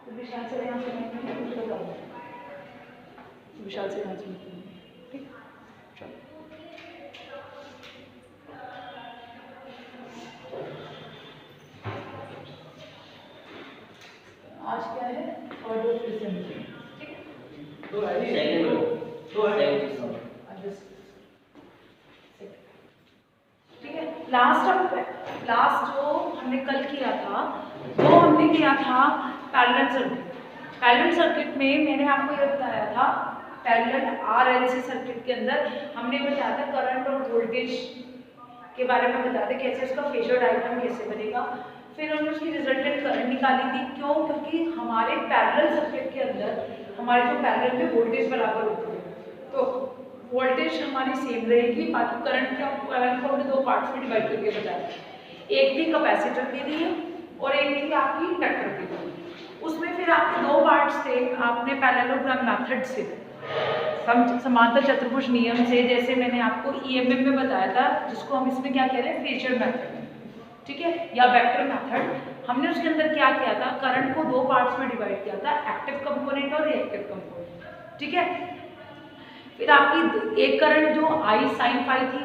तो विशाल से यहाँ से विशाल से यहाँ से ठीक। चलो आज क्या है ऑर्डर असेंबली, ठीक है। ठीक है। लास्ट जो हमने कल किया था वो हमने किया था पैरेलल सर्किट। पैरेलल सर्किट में मैंने आपको ये बताया था, पैरेलल आरएलसी सर्किट के अंदर हमने बताया था करंट और वोल्टेज के बारे में बताया था, कैसे उसका फेजर डायग्राम कैसे बनेगा। फिर हमने उसकी रिजल्टेंट करंट निकाली थी। क्यों? क्योंकि हमारे पैरेलल सर्किट के अंदर हमारे जो पैरेलल में वोल्टेज बराबर होती है, तो वोल्टेज हमारी सेम रहेगी, बाकी करंट को हमने दो पार्ट्स में डिवाइड करके बताया। एक थी कैपेसिटर के लिए और एक थी आपकी इंडक्टर के लिए। उसमें फिर आपके दो पार्ट्स थे, आपने पैरेललोग्राम मेथड से समांतर चतुर्भुज नियम से, जैसे मैंने आपको ईएमएम में बताया था, जिसको हम इसमें क्या कह रहे हैं फेजर मेथड, ठीक है, या वेक्टर मेथड। हमने उसके अंदर क्या किया था, करंट को दो पार्ट्स में डिवाइड किया था, एक्टिव कंपोनेंट और रिएक्टिव कंपोनेंट, ठीक है। फिर आपकी एक करंट जो आई साइन फाई थी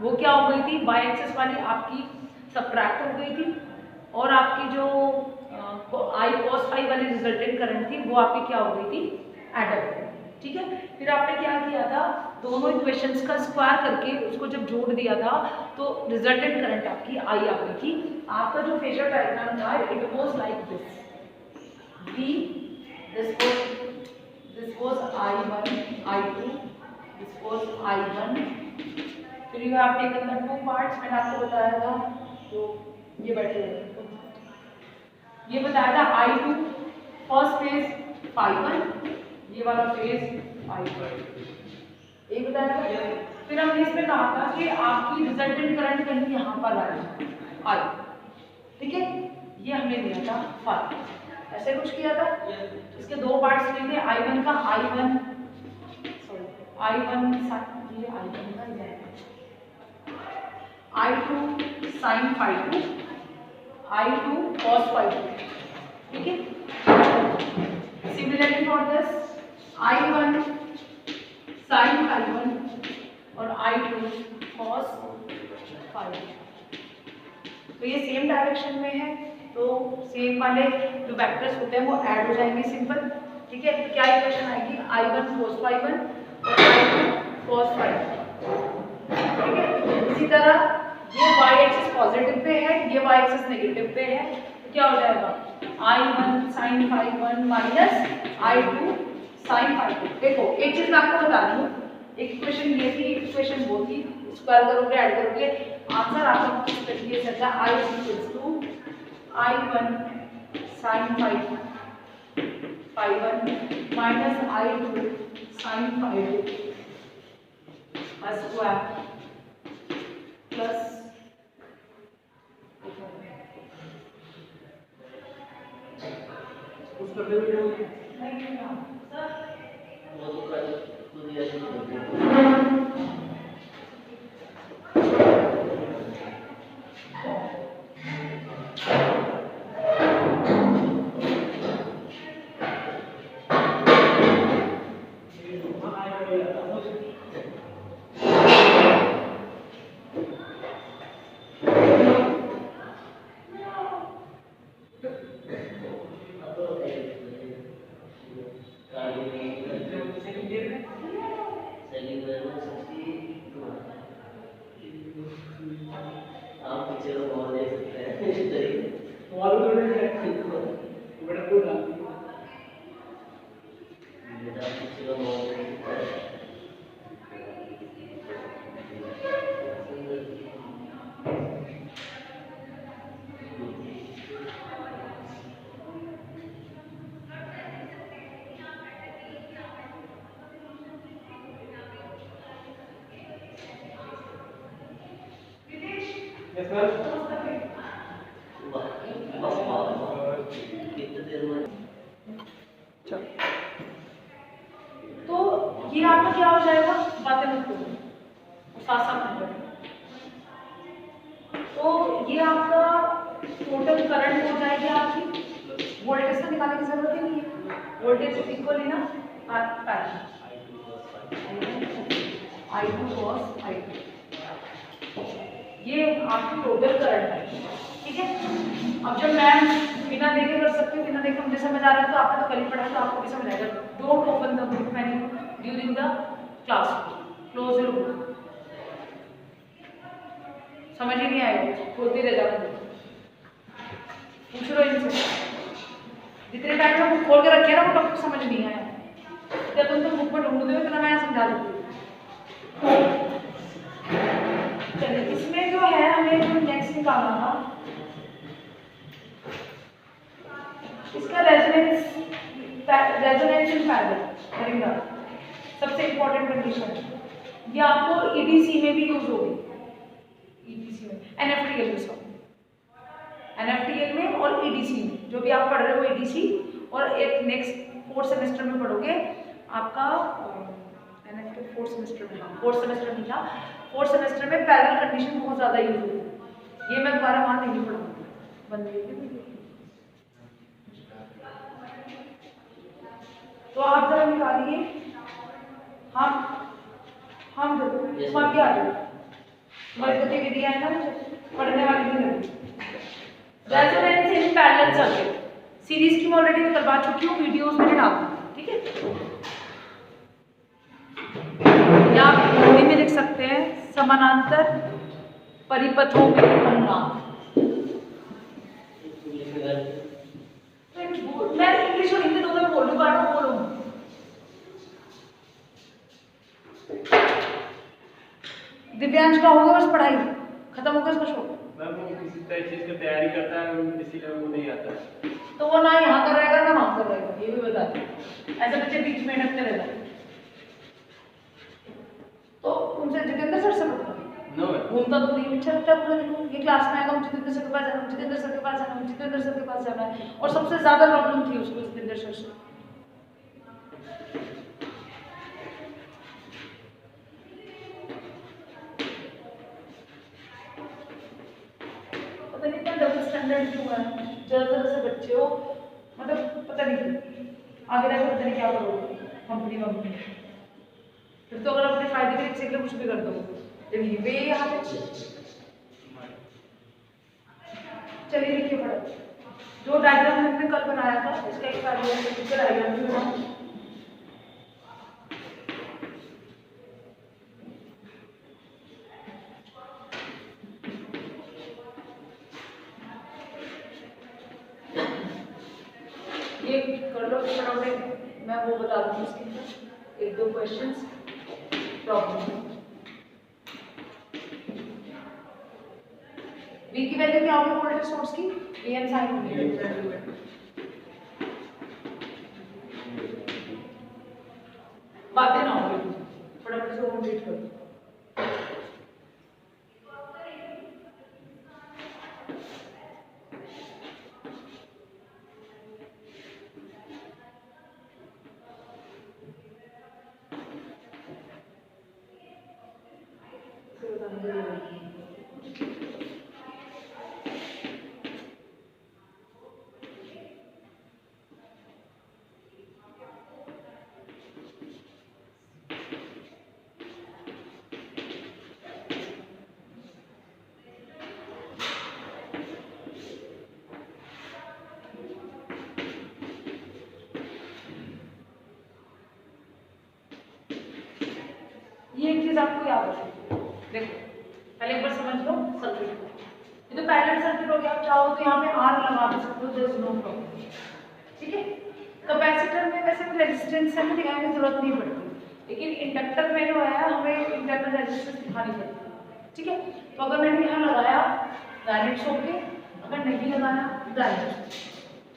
वो क्या हो गई थी, बाई एक्सिस वाली आपकी सबट्रैक्ट हो गई थी, और आपकी जो आई कॉस फाई वाली रिजल्टेंट करंट थी वो आपकी क्या हो गई थी, एड अप, ठीक है। फिर आपने क्या किया था, दोनों इक्वेशंस का स्क्वायर करके उसको जब जोड़ दिया था तो रिजल्टेंट करंट आपकी आई आ गई थी। आपका जो फेजर डायग्राम था it was like this, this was I1, I2, this was I1. फिर you have taken the two parts, मैंने आपको बताया था, तो ये बैठे ये बताया था I2 फर्स्ट फेज ∅1, ये वाला फेज ∅2, ये बताया था। फिर हमने इसमें कहा था कि आपकी रिजल्टेंट करंट कहीं यहाँ पर आई, ठीक है, ये हमने लिया था फाई, ऐसे कुछ किया था। इसके दो पार्ट्स लिए थे, I1 का I1 ये I1 का I2 sin ∅2, I2 cos ∅2, ठीक है। Similarly for this I1 sin ∅1 और I2 cos ∅2, तो ये सेम डायरेक्शन में है, तो सेम वाले जो वेक्टर्स होते हैं वो ऐड हो जाएंगे, सिंपल, ठीक है। तो क्या इक्वेशन आएगी, I1 cos ∅1 और I2 cos ∅2, ठीक है। इसी तरह ये y एक्सिस पॉजिटिव पे है, ये y एक्सिस नेगेटिव पे है, तो क्या हो जाएगा I1 sin ∅1 minus I2 sin ∅2। देखो एक चीज मैं आपको बता रही हूँ, एक इक्वेशन ये थी, इक्वेशन वो थी, स्क्वायर करोगे ऐड करोगे आंसर आपका किस तरीके से आता है, I1 sin ∅1 minus I2 sin ∅2 square plus उसका फिर नहीं ना सर वो तो कर दिया तो ये आपका क्या हो जाएगा, बातें मत करो, साथ साथ में करें। तो ये आपका टोटल करंट हो जाएगी आपकी, वोल्टेज का निकालने की जरूरत ही नहीं है, वोल्टेज इक्वल ना पैरेलल I2 cos I2, ये आपकी टोटल करंट है, ठीक है। अब जब मैं बिना देखे कर सकती हूँ, बिना देखे मुझे समझ आ रहा है तो आपने तो कल ही पढ़ा तो आपको भी समझ आएगा। Don't open the book menu during the class, close your book. समझ ही नहीं आएगा, खोलते रह जाओ, पूछ लो इनसे। जितने टाइम में बुक खोल के रखे ना वो टॉपिक समझ नहीं आया, जब तुम बुक में ढूंढते हो इतना मैं समझा देती हूँ। चलिए इसमें जो है हमें जो नेक्स्ट निकालना था, इसका रेजोनेंस इन पैरेलल करेंगे। सबसे इंपॉर्टेंट कंडीशन ये आपको ईडीसी में भी यूज होगी, ईडीसी में एनएफटीएल में और ईडीसी में, जो भी आप पढ़ रहे हो ईडीसी, और एक नेक्स्ट 4th सेमेस्टर में पढ़ोगे आपका एनएफटी 4th सेमेस्टर में था, 4th सेमेस्टर में पैरेलल कंडीशन बहुत ज्यादा यूज होती है। ये मैं दोबारा वहां नहीं पढ़ूंगी, बंद कर। तो आप जरा निकालिए, हम तुम आगे आ जाओ, तुम्हारी गतिविधियां है ना मुझे पढ़ने वाली नहीं लगी। Resonance in parallel circuit series की मैं ऑलरेडी करवा चुकी हूँ, वीडियोस में डाल दूंगी, ठीक है। या आप हिंदी में लिख सकते हैं समानांतर परिपथों में अनुनाद। मैं इंग्लिश और हिंदी दोनों में बोल रही हूँ, बार बार बोलूँ। दिव्यांश का होगा बस पढ़ाई खत्म होगा इसका शौक। मैम वो किसी चीज की तैयारी करता है इसलिए वो नहीं आता है, तो वो ना यहाँ कर रहेगा ना वहाँ कर रहेगा, ये भी बता दें। ऐसे बच्चे बीच में अटकते रहते हैं। तो उनसे जितेंद्र सर से पढ़ता नो घूमता तो नहीं, अच्छा लगता है पूरा दिन। ये क्लास में आएगा जितेंद्र सर के पास जाना, जितेंद्र सर के पास जाना, जितेंद्र सर के पास जाना है। और सबसे ज्यादा प्रॉब्लम थी उसको जितेंद्र सर से। पता नहीं इतना डबल स्टैंडर्ड क्यों है, ज्यादातर से बच्चे हो, मतलब पता नहीं आगे जाकर पता नहीं क्या करोगे कंपनी वंपनी। फिर तो अगर अपने फायदे के लिए कुछ भी कर दो। वे यहाँ पे चलिए लिखिए पढ़ो, जो डायग्राम हमने कल बनाया था इसका एक डायग्राम भी बनाओ। ये कर लो फटाफट, मैं वो बता दूंगी इसके अंदर 1-2 क्वेश्चंस प्रॉब्लम। V की वैल्यू क्या होगी वोल्टेज सोर्स की? Vn sin omega. बातें ना हो फटाफट से कंप्लीट करो। ये एक चीज आपको याद रखनी, देखो पहले एक बार समझ लो सर्किट को। ये तो पैरेलल सर्किट हो गया, आप चाहो तो यहाँ पे R लगा भी सकते हो, देयर इज नो प्रॉब्लम, ठीक है। कैपेसिटर में वैसे कोई रेजिस्टेंस है दिखाने की जरूरत नहीं पड़ती, लेकिन इंडक्टर में जो है हमें इंटरनल रेजिस्टेंस दिखानी पड़ती है, ठीक है। तो अगर मैंने यहाँ लगाया डायरेक्ट होके, अगर नहीं लगाया डायरेक्ट,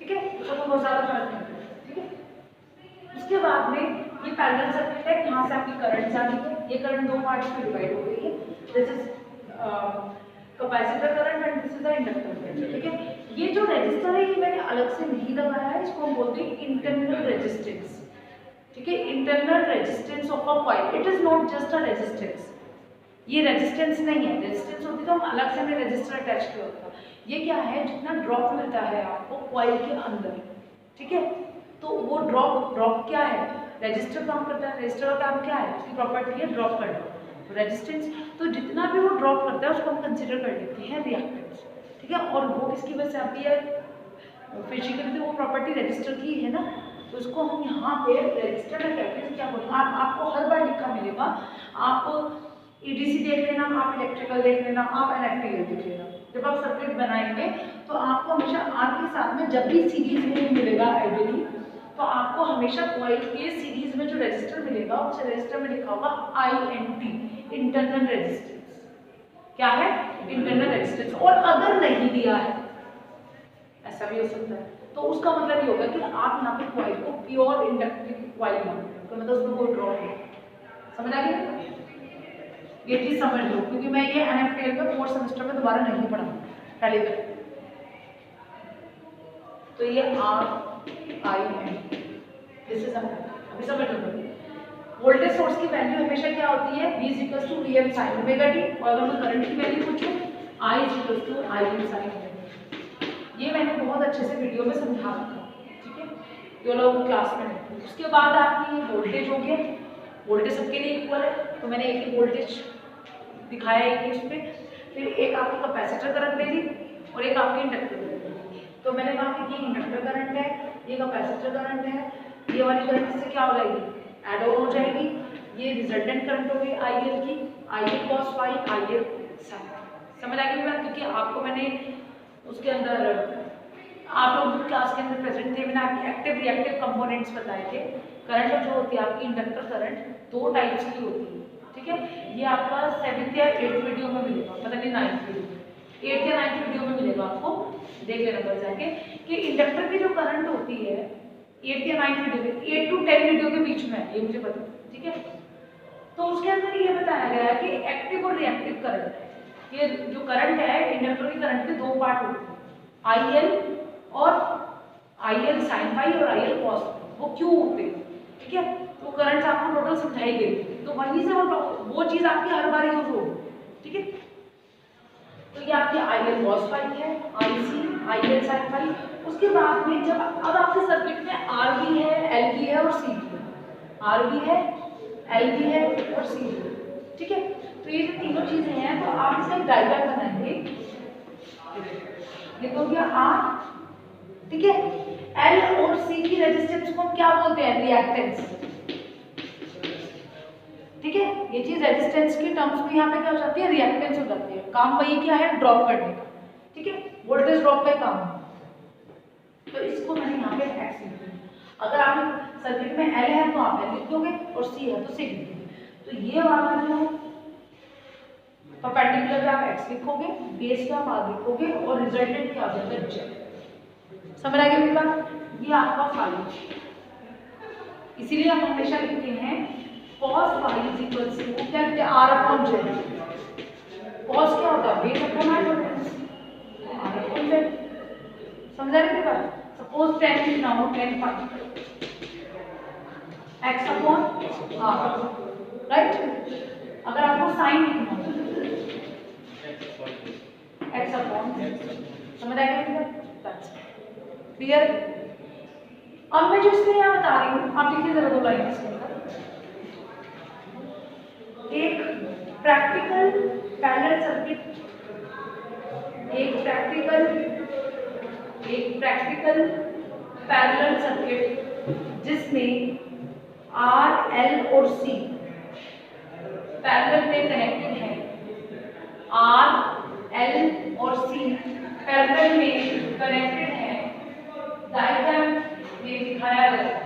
ठीक है, तो बहुत ज़्यादा फर्क नहीं पड़ता, ठीक है। उसके बाद में ये पैरेलल सर्किट है, यहाँ से आपकी करंट जानी है, ये करंट 2 पार्ट्स में डिवाइड हो गई है, this is capacitor current and this is the inductor current, ठीक है। ये जो रेजिस्टर है ये मैंने अलग से नहीं लगाया है, इसको हम बोलते हैं इंटरनल रेजिस्टेंस, ठीक है। Internal resistance of a coil, it is not just a resistance, ये रेजिस्टेंस नहीं है। रेजिस्टेंस होती तो हम अलग से हमने रेजिस्टर अटैच किया होता। ये क्या है, जितना ड्रॉप मिलता है आपको कॉइल के अंदर, ठीक है। तो वो ड्रॉप क्या है, रजिस्टर काम करता है। रजिस्टर का काम क्या है, उसकी प्रॉपर्टी है ड्रॉप करना, तो रेजिस्टेंस। तो जितना भी वो ड्रॉप करता है उसको हम कंसिडर कर लेते हैं रिएक्टेंस, ठीक है। और वो किसकी वजह से आती है, फिजिकली तो वो प्रॉपर्टी रजिस्टर की है ना, तो उसको हम यहाँ पे रजिस्टर में प्रैक्टिस क्या बोलेंगे। आपको हर बार लिखा मिलेगा, आप ईडीसी देख लेना, आप इलेक्ट्रिकल देख लेना, आप इलेक्ट्रिकल देख लेना। जब आप सर्किट बनाएंगे तो आपको हमेशा आर के साथ में जब भी सीरीज में मिलेगा आइडियली, तो आपको हमेशा कॉइल के सीरीज में जो रजिस्टर मिलेगा उस रजिस्टर में लिखा होगा INT, इंटरनल रेजिस्टेंस। क्या है, इंटरनल रेजिस्टेंस। और अगर नहीं दिया है, ऐसा भी हो सकता है, तो उसका मतलब ये होगा कि आप यहाँ पे कॉइल को प्योर इंडक्टिव कॉइल मानते हो, मतलब उसमें कोई ड्रॉप नहीं। समझ आ गया, ये चीज समझ लो, क्योंकि मैं ये NFTL में 4th सेमेस्टर में दोबारा नहीं पढ़ा पहले तक। तो ये RINT, दिस इज अभी समझ लो। वोल्टेज सोर्स की वैल्यू हमेशा क्या होती है, V = VM sin omega t, और अगर मैं करंट की वैल्यू पूछूं, I = IM sin omega t। ये मैंने बहुत अच्छे से वीडियो में समझा रखा, ठीक है, जो लोग क्लास में नहीं। उसके बाद आपकी वोल्टेज हो गया, वोल्टेज सबके लिए इक्वल है, तो मैंने एक ही वोल्टेज दिखाया है इस पे। फिर एक आपकी कैपेसिटर करंट दे दी और एक आपकी इंडक्टर करंट दे दी। तो मैंने कहा कि ये इंडक्टर करंट है, ये कैपेसिटर करंट है, ये वाली करंट से क्या हो जाएगी, ऐड ऑन हो जाएगी। ये रिजल्टेंट करंट हो गई IL की, IL cos phi, IL sin। समझ आ गई बात, क्योंकि आपको मैंने उसके अंदर, आप लोग क्लास के अंदर प्रेजेंट थे, मैंने आपकी एक्टिव रिएक्टिव कंपोनेंट्स बताए थे। करंट जो होती है आपकी इंडक्टर करंट 2 टाइप्स की होती है, ठीक है। ये आपका 7th या 8th वीडियो में मिलेगा, पता नहीं 9th वीडियो में, 8th या 9th वीडियो में मिलेगा, आपको देख लेना पड़ जाके कि इंडक्टर की जो करंट होती है 8th या 9th वीडियो में, 8 to 10 वीडियो के बीच में, ये मुझे पता, ठीक है। तो उसके अंदर ये बताया गया है कि एक्टिव और रिएक्टिव करंट, ये जो करंट है इंडक्टर की करंट के 2 पार्ट होते हैं, IL और IL sin phi और IL cos phi। वो क्यों होते हैं, ठीक है, तो करंट आपको टोटल समझाई गई, तो वहीं से वो चीज आपकी हर बार यूज होगी, ठीक है। तो ये आपकी IL cos phi है, IC IL sin phi। उसके बाद में जब अब आपके सर्किट में R भी है, L भी है और C भी है, R भी है, L भी है और C भी है, ठीक है। तो ये जो तीनों चीजें हैं, तो आप इसका डायग्राम बनाएंगे, लिखोगे R, ठीक है। L और C की रेजिस्टेंस को हम क्या बोलते हैं, रिएक्टेंस, ठीक है। ये चीज रेजिस्टेंस की टर्म्स में यहाँ पे क्या हो जाती है, रिएक्टेंस हो जाती है। काम वही क्या है, ड्रॉप करने का, ठीक है, वोल्टेज ड्रॉप का काम है। तो इसको मैंने यहाँ पे X लिख दिया। अगर आप सर्किट में L है तो आप L लिख दोगे और C है तो C लिख दोगे। तो ये वाला जो परपेंडिकुलर पे आप X लिखोगे, बेस पे आप R लिखोगे और रिजल्टेंट क्या आ जाएगा, Z। समझ आ गया मेरी बात, ये आपका फाई। इसीलिए हम हमेशा लिखते हैं cos phi = क्या लिखते हैं, R/Z। cos क्या होता है, बेस अपॉन R/Z, R/Z। समझ आ रही है बात। सपोज 10 लिखना हो, 10 phi X/R, राइट। अगर आपको साइन लिखना हो, X/, समझ आ गया क्लियर। अब मैं जो इसमें यहाँ बता रही हूँ, आप लिखिए जरा 2 लाइन इसके अंदर। एक प्रैक्टिकल पैरेलल सर्किट, एक प्रैक्टिकल पैरेलल सर्किट जिसमें R, L और C पैरेलल में कनेक्टेड है। R, L और C पैरेलल में कनेक्टेड है, डायग्राम में दिखाया गया है।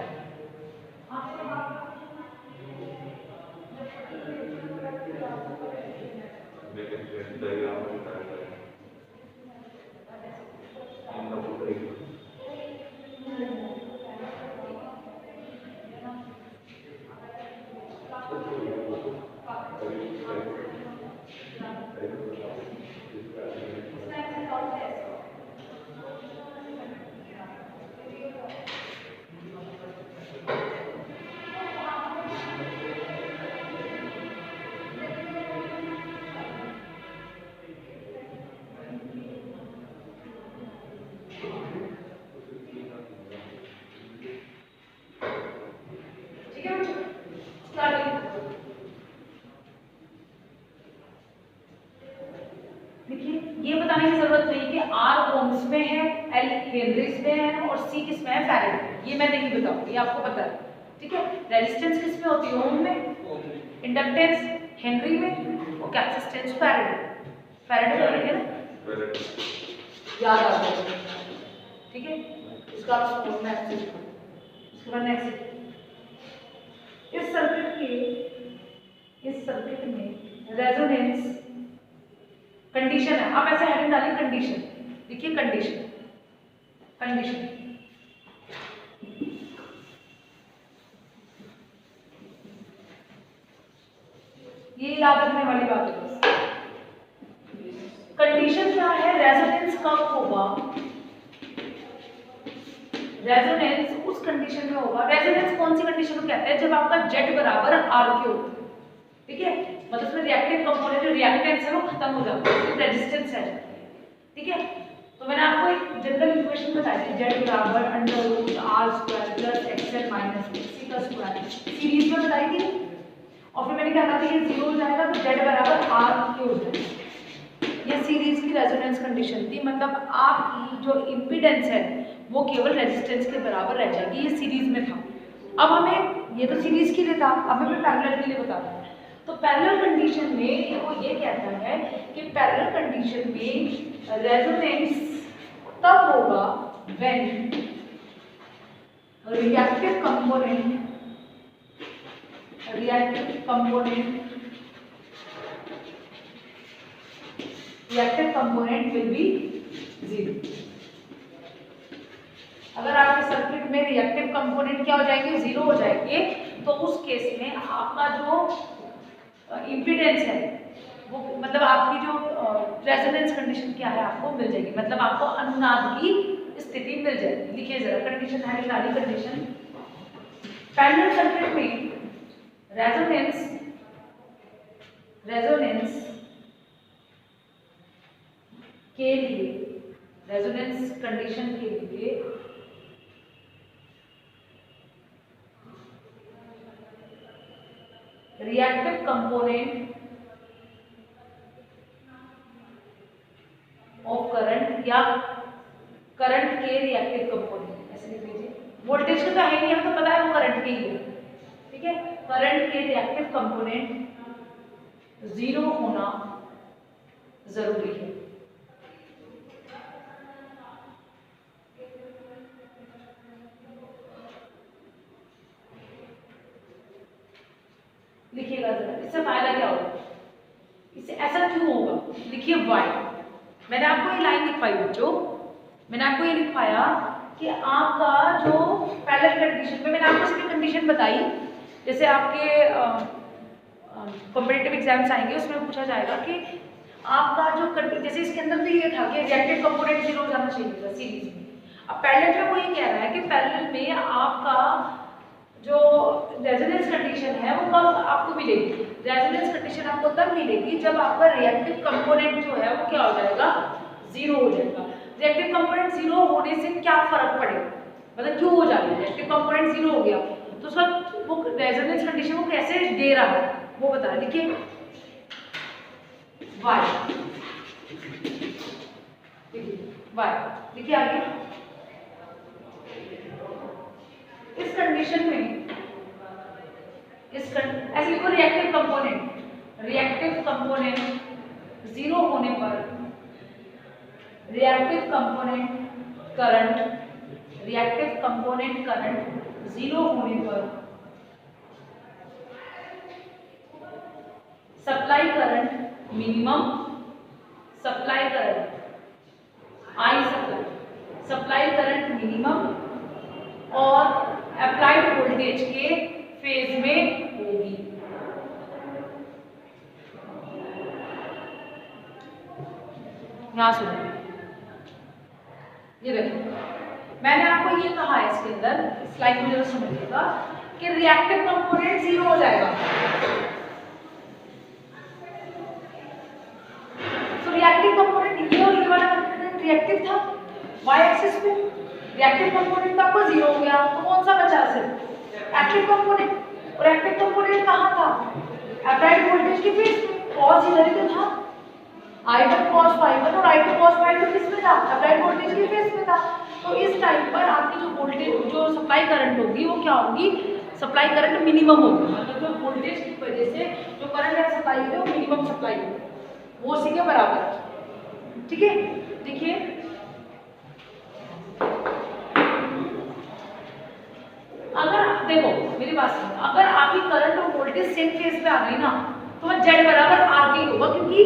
में है, L हेनरीज में है और C किस में है, फैराडे। ये मैं नहीं बताऊंगी, ये आपको पता है, ठीक है। रेजिस्टेंस किस में होती है, ओम में, इंडक्टेंस हेनरी में और कैपेसिटेंस फैराडे में लिखे ना, याद आ जाए, ठीक है। इसका आप नोट में ऐसे लिखो। उसके बाद नेक्स्ट, इस सर्किट में रेजोनेंस कंडीशन है, आप ऐसे हेडिंग डालिए कंडीशन, देखिए कंडीशन ये याद रखने वाली बात है बस। कंडीशन क्या है, रेजोनेंस कब होगा, रेजोनेंस उस कंडीशन में होगा, रेजोनेंस कौन सी कंडीशन को कहते हैं, जब आपका Z बराबर R के होता है, ठीक है। मतलब उसमें रिएक्टिव कंपोनेंट जो रिएक्टेंस है वो खत्म हो जाता है, सिर्फ रेजिस्टेंस है, ठीक है। तो मैंने आपको एक जनरल इक्वेशन बताई थी, Z बराबर √R² + XL - XC का स्क्वायर, सीरीज में बताई थी। और फिर मैंने क्या कहा था, ये 0 हो जाएगा तो Z बराबर R के हो जाएगा। ये सीरीज की रेजोनेंस कंडीशन थी, मतलब आपकी जो इम्पीडेंस है वो केवल रेजिस्टेंस के बराबर रह जाएगी, ये सीरीज में था। अब हमें, ये तो सीरीज के लिए था, अब हमें पैरेलल के लिए बताना है। तो पैरेलल कंडीशन में वो ये कहता है कि पैरेलल कंडीशन में रेजोनेंस तब होगा when reactive component will be 0। अगर आपके सर्किट में रिएक्टिव कंपोनेंट क्या हो जाएंगे, 0 हो जाएंगे, तो उस केस में आपका जो इम्पीडेंस है वो, मतलब आपकी जो रेजोनेंस कंडीशन क्या है आपको मिल जाएगी, मतलब आपको अनुनाद की स्थिति मिल जाएगी। लिखिए जरा कंडीशन है, निकाली कंडीशन। पैरेलल सर्किट में रेजोनेंस के लिए, रेजोनेंस कंडीशन के लिए रिएक्टिव कंपोनेंट ऑफ करंट या करंट के रिएक्टिव कंपोनेंट, ऐसे लिख लीजिए। वोल्टेज का तो है नहीं, हमको पता है वो करंट के ही है, ठीक है। करंट के रिएक्टिव कंपोनेंट 0 होना जरूरी है। लिखिएगा जरा, इससे फायदा क्या होगा, इससे ऐसा क्यों होगा, लिखिए वाई। मैंने आपको ये लाइन लिखवाई बच्चों, मैंने आपको ये लिखवाया कि आपका जो पैरेलल कंडीशन में मैंने आपको इसकी कंडीशन बताई, जैसे आपके कॉम्पिटिटिव एग्जाम्स आएंगे उसमें पूछा जाएगा कि आपका जो, जैसे इसके अंदर भी ये था कि रिएक्टिव कंपोनेंट 0 हो जाना चाहिए था सीरीज में। अब पैरेलल में वो ये कह रहा है कि पैरेलल में आपका जो रेजोनेंस कंडीशन है वो कब आपको मिलेगी, रेजोनेंस कंडीशन आपको तब मिलेगी जब आपका रिएक्टिव कंपोनेंट जो है वो क्या हो जाएगा, 0 हो जाएगा। रिएक्टिव कंपोनेंट 0 होने से क्या फर्क पड़ेगा, मतलब क्यों हो जाएगा, रिएक्टिव कंपोनेंट 0 हो गया तो उसका वो रेजोनेंस कंडीशन वो कैसे दे रहा है वो बता। देखिए वाई, देखिए आगे इस कंडीशन में, ऐसे लिखो रिएक्टिव कंपोनेंट 0 होने पर रिएक्टिव कंपोनेंट करंट 0 होने पर supply current minimum, supply current minimum और अप्लाइड वोल्टेज के फेज में होगी। यहां सुनिए, ये देखो मैंने आपको ये कहा है इसके अंदर, स्लाइड में जरा समझिएगा कि रिएक्टिव कंपोनेंट 0 हो जाएगा। तो रिएक्टिव कंपोनेंट ये और ये वाला कंपोनेंट रिएक्टिव था y एक्सिस पे, रिएक्टिव कंपोनेंट का आपको 0 हो गया तो कौन सा बचा सिर्फ एक्टिव कंपोनेंट। और एक्टिव कंपोनेंट कहाँ था, अप्लाइड वोल्टेज के फेज में, cos इधर ही तो था। I1 cos ∅1 और I2 cos ∅2 किस में था? अप्लाइड वोल्टेज के फेस में था। तो इस टाइम पर आपकी जो वोल्टेज जो सप्लाई करंट होगी वो क्या होगी? सप्लाई करंट मिनिमम होगी, मतलब जो वोल्टेज की वजह से जो करंट है सप्लाई है वो मिनिमम सप्लाई होगी, वो उसी के बराबर है। ठीक है, देखिए अगर देखो मेरी बात सुनो, अगर आपकी करंट और वोल्टेज सेम फेज पे आ गई ना तो Z बराबर RT होगा, क्योंकि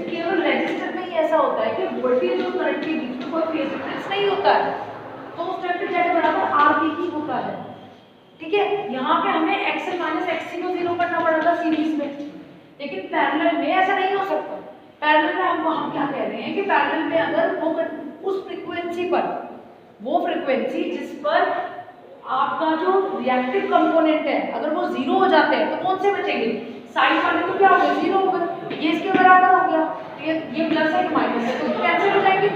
केवल रेजिस्टर में ही ऐसा होता है कि वोल्टेज और करंट के बीच में कोई फेज डिफरेंस नहीं होता है, तो उस टाइम पे Z बराबर RT ही होता है। ठीक है, यहाँ पे हमें XL माइनस XC को 0 करना पड़ा था सीरीज में, लेकिन पैरेलल में ऐसा नहीं हो सकता। पैरेलल में हम क्या कह रहे हैं कि पैरेलल में अगर वो उस फ्रीक्वेंसी पर, वो फ्रीक्वेंसी जिस पर आपका जो रिएक्टिव कंपोनेंट है अगर वो 0 हो जाते हैं तो कौन से बचेंगे? साइन वाले तो क्या हो गए? 0 हो गए, ये इसके बराबर हो गया, ये प्लस है माइनस है तो कैंसिल हो जाएंगे।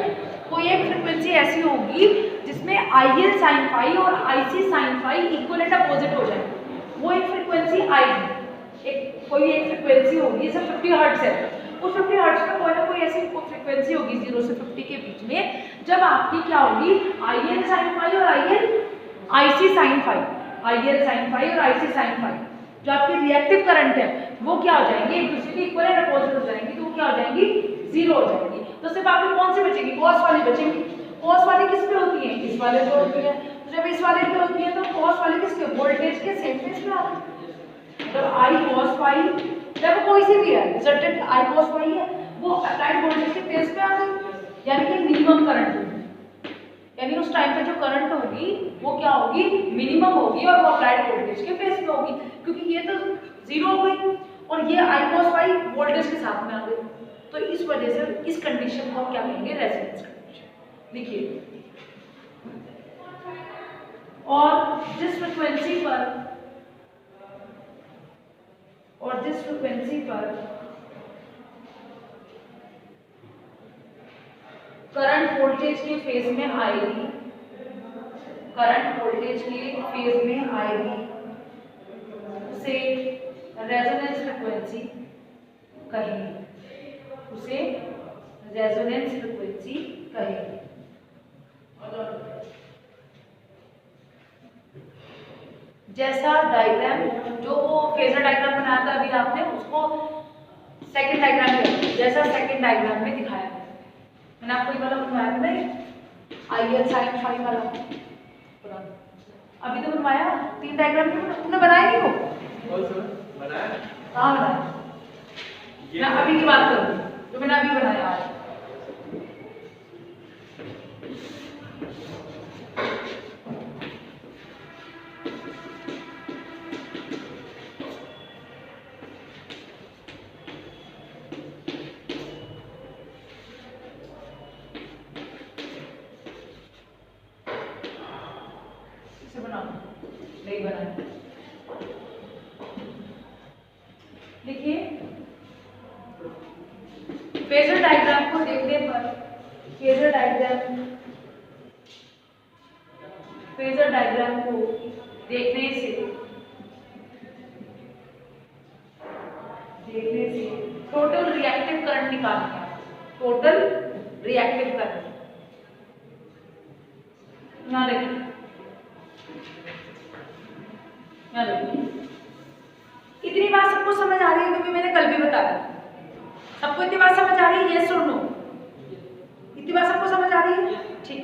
कोई एक फ्रीक्वेंसी ऐसी होगी जिसमें IL sin phi और IC sin phi equivalent opposite हो जाएंगे, वो एक फ्रीक्वेंसी आएगी। कोई एक फ्रीक्वेंसी होगी जैसे 50 हर्ट्ज है, उस 50 हर्ट्ज में कोई ना कोई ऐसी फ्रीक्वेंसी होगी 0 से 50 के बीच में, जब आपकी क्या होगी? IL sin phi और IC sin phi, IL sin phi और IC sin phi जो आपकी रिएक्टिव करंट है वो क्या हो जाएंगे? एक दूसरे के इक्वल एंड अपोजिट हो जाएंगी, तो वो क्या हो जाएंगी? 0 हो जाएंगी। तो सिर्फ आपकी कौन सी बचेगी? कॉस वाली बचेगी। कॉस वाली किस पे होती है? इस वाले पे होती है। तो जब इस वाले पे होती है तो कॉस वाली किसके? वोल्टेज के सेम फेज में आती है। तो I cos phi जब कोई सी भी है रिजल्टेंट I cos phi है वो अप्लाइड वोल्टेज के फेज पे आ गई, यानी कि मिनिमम करंट होगी, यानी उस टाइम पे जो करंट होगी वो क्या होगी? मिनिमम होगी और वो अप्लाइड वोल्टेज के फेस में होगी, क्योंकि ये तो 0 हो गई और ये I cos phi वोल्टेज के साथ में आ गई। तो इस वजह से इस कंडीशन को हम क्या कहेंगे? Resonance condition. देखिए, और जिस फ्रीक्वेंसी पर करंट वोल्टेज के फेज में आएगी, करंट वोल्टेज के फेज में आएगी उसे रेजोनेंस फ्रीक्वेंसी कहेंगे, उसे रेजोनेंस फ्रीक्वेंसी कहेंगे। जैसा डायग्राम जो वो फेजर डायग्राम बनाया था अभी आपने, उसको सेकंड डायग्राम में, जैसा सेकंड डायग्राम में दिखाया है मैंने आपको, ये वाला बनवाया था नहीं IL sin phi वाला, अभी तो बनवाया 3 डायग्राम तुमने बनाया नहीं? वो कौन सा बनाया? कहाँ बनाया? मैं अभी की बात कर रही हूँ जो मैंने अभी बनाया आज। नहीं बनाया। देखिए फेजर डायग्राम को देखने पर, फेजर डायग्राम को देखने से टोटल रिएक्टिव करंट निकालना है, टोटल रिएक्टिव करंट। ना देखिए इतनी बात सबको समझ आ रही है? क्योंकि मैंने कल भी बताया सबको इतनी बात समझ आ रही है? यस और नो? इतनी बात सबको समझ आ रही है? ठीक।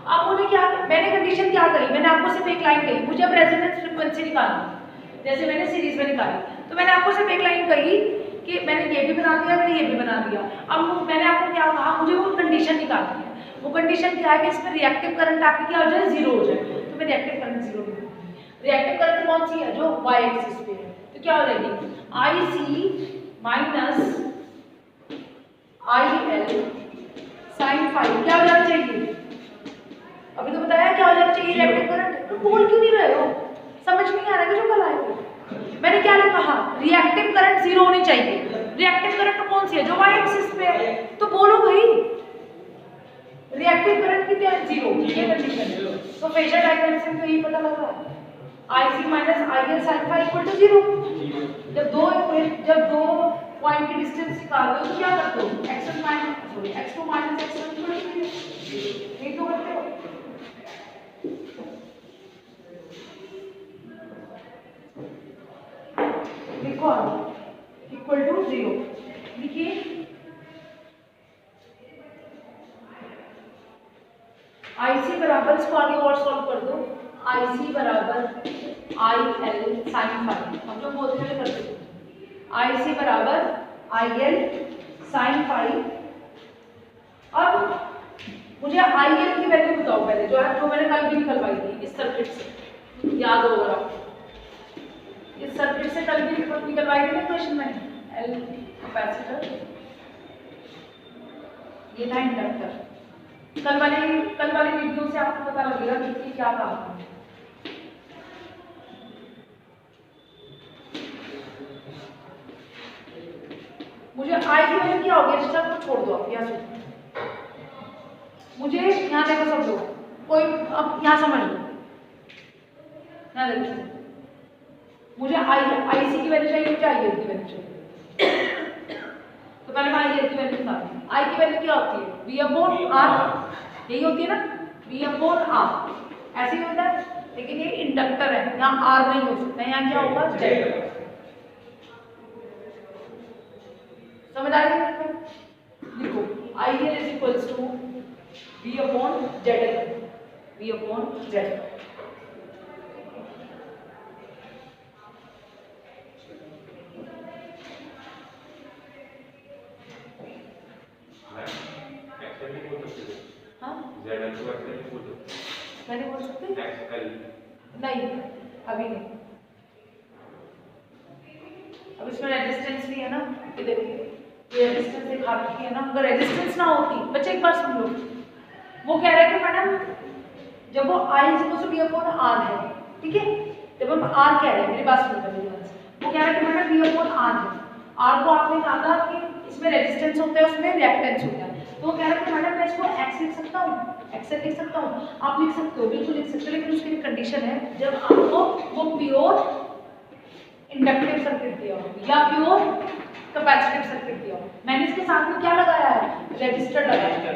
अब उन्हें क्या, मैंने कंडीशन क्या करी? मैंने आपको सिर्फ एक लाइन कही, मुझे अब रेजोनेंस फ्रीक्वेंसी निकालनी, जैसे मैंने सीरीज में निकाली तो मैंने आपको सिर्फ एक लाइन कही कि मैंने ये भी बना दिया, मैंने ये भी बना दिया। अब मैंने आपको क्या कहा? मुझे वो कंडीशन निकालनी है। वो कंडीशन क्या है कि इसमें रिएक्टिव करंट आपकी क्या हो जाए? 0 हो जाए। तो मैं रिएक्टिव करंट 0 लिखूंगी। रिएक्टिव करंट कौन सी है? जो y एक्सिस पे है, तो क्या हो जाएगी? IC minus IL sin phi क्या हो जाना चाहिए? अभी तो बताया क्या हो जाना चाहिए रिएक्टिव करंट। तो बोल क्यों नहीं रहे हो? समझ नहीं आ रहा है जो कल आएगा? मैंने क्या कहा? रिएक्टिव करंट 0 होनी चाहिए। रिएक्टिव करंट कौन सी है? जो y एक्सिस पे है। तो बोलो भाई रिएक्टिव करंट कितनी है? 0। ये कंडीशन है। तो फेजर डायग्राम से तो यही पता लग रहा है IC minus IL sin phi equal to 0। जब दो पॉइंट की डिस्टेंस निकाल दो तो क्या करते हो, x1 minus sorry x2 minus x1 यही तो करते हो। लिखो इक्वल टू 0 लिखिए। IC बराबर, इसको आगे और सॉल्व कर दो, IC बराबर IL साइन फाई, हम लोग बहुत पहले करते थे, IC बराबर IL साइन फाई। अब मुझे IL की वैल्यू बताओ पहले, जो मैंने कल भी निकलवाई थी इस सर्किट से, याद होगा आपको, इस सर्किट से कल भी निकलवाई थी ना क्वेश्चन में, L कैपेसिटर, ये था इंडक्टर। कल वाली वीडियो से आपको पता लगेगा कि क्या काम है। मुझे आई की वैल्यू क्या होगी, स्टेप को छोड़ दो आप, यहाँ से मुझे यहाँ देखो सब लोग, कोई अब यहाँ समझ लो, यहाँ देखो मुझे IC की वैल्यू चाहिए, मुझे IL की वैल्यू चाहिए। तो पहले मैं IL की वैल्यू बता दूँ। I की वैल्यू क्या होती है, V/R, यही होती है ना, V/R, ऐसे ही होता है। लेकिन ये इंडक्टर है, यहाँ R नहीं हो सकता, यहाँ क्या होगा, Z। समझ आ रही है? लिखो IL is equals to V/Z, V/Z। मैंने बोल सकते नहीं, अभी नहीं, अब इसमें रेजिस्टेंस भी है ना, ये देखिए ये रेजिस्टेंस दिखा रखी है ना, अगर रेजिस्टेंस ना होती, बच्चे एक बार सुन लो, वो कह रहा है कि मैडम जब वो I/V/R है, ठीक है, जब हम R कह रहे हैं, मेरी बात सुनो पहले, वो कह रहा है कि मैडम V/R है, R को आपने कहा था कि इसमें रेजिस्टेंस होता है, उसमें रिएक्टेंस होता है, तो वो कह रहा है कि मैडम मैं इसको X लिख सकता हूँ, XL लिख सकता हूँ, आप लिख सकते हो, बिल्कुल लिख सकते हो, लेकिन उसकी कंडीशन है जब आपको वो प्योर इंडक्टिव सर्किट दिया हो या प्योर कैपेसिटिव सर्किट दिया हो। मैंने इसके साथ में क्या लगाया है, रेजिस्टर लगाया है,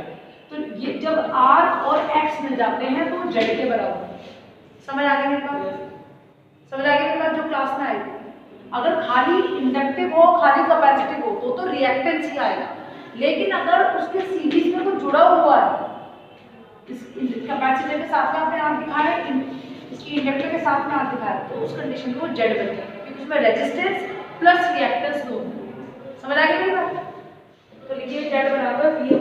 तो ये जब R और X मिल जाते हैं तो Z के बराबर। समझ आ गई मेरी बात, समझ आ गई मेरी बात, जो क्लास में आई थी। अगर खाली इंडक्टिव हो, खाली कैपेसिटिव हो तो रिएक्टेंस ही आएगा, लेकिन अगर उसके सीरीज में कुछ जुड़ा हुआ है, इस कैपेसिटर के साथ में आपने R दिखाया है, इसकी इंडक्टर के साथ में R दिखाया है, तो उस कंडीशन में वो Z बन जाएगा, क्योंकि उसमें रेजिस्टेंस प्लस रिएक्टेंस दोनों। समझ आ गई मेरी बात? तो लिखिए Z बराबर V/Z।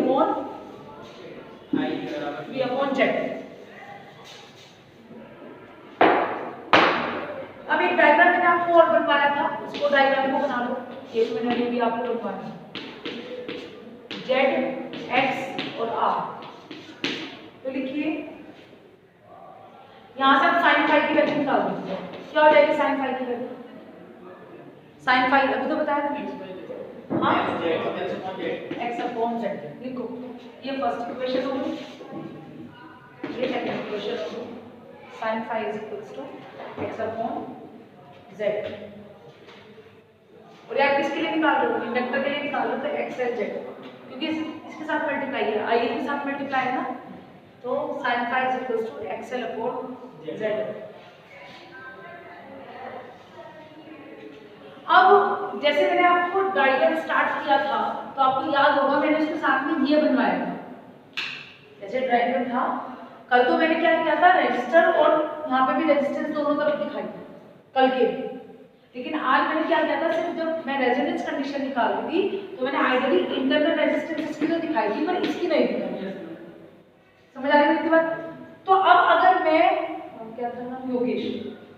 अब एक डायग्राम मैंने आपको और बनवाया था, उसको डायग्राम को बना लो, एक मैंने भी आपको बनवाया, Z, X और R। तो लिखिए यहाँ से आप साइन फाई की वैल्यू निकाल दीजिए, क्या हो जाएगी साइन फाई की वैल्यू, साइन फाई अभी तो बताया था, हाँ X/Z। लिखो ये फर्स्ट इक्वेशन होगी, ये सेकंड इक्वेशन होगी, sine phi is equals to X/Z। और यार किसके लिए निकाल रहे हो, इंडक्टर के लिए निकाल रहे हो, तो XL/Z, क्योंकि इसके साथ मल्टीप्लाई है, IL के साथ मल्टीप्लाई है ना, तो sin phi is equals to XL/Z। अब जैसे मैंने आपको डायग्राम स्टार्ट किया था, तो आपको याद होगा मैंने उसके साथ में ये बनवाया था, जैसे डायग्राम था कल, तो मैंने क्या किया था, रजिस्टर और यहाँ पे भी रेजिस्टेंस दोनों तरफ दिखाई थी कल के, लेकिन आज मैंने क्या किया था, सिर्फ जब मैं रेजोनेंस कंडीशन निकाल रही थी तो मैंने आइडियली इंटरनल रेजिस्टेंस इसकी तो दिखाई थी, पर इसकी नहीं दिखाई। समझ आ रही है बात? तो अब अगर मैं क्या था नाम,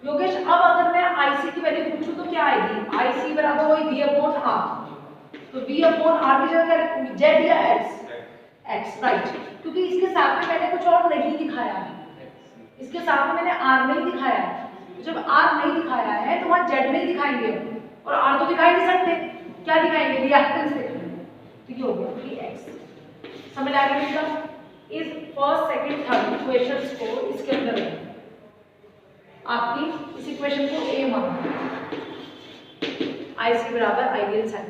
योगेश, अब अगर मैं IC की वैल्यू पूछूं तो क्या आएगी, IC बराबर वही V/R, तो V/R की जगह क्या लिखूंगी, Z या X, राइट, क्योंकि इसके साथ में मैंने कुछ और नहीं दिखाया है, इसके साथ में मैंने R नहीं दिखाया है, जब R नहीं दिखाया है तो वहाँ Z नहीं दिखाएंगे, और R तो दिखाई नहीं सकते, क्या दिखाएंगे, रिएक्टेंस दिखाएंगे, तो ये हो गया X। समझ आ गई मेरी बात? इस फर्स्ट सेकंड थर्ड इक्वेशंस को इसके अंदर आपकी इस इक्वेशन को A मानो, IC बराबर IL साइन,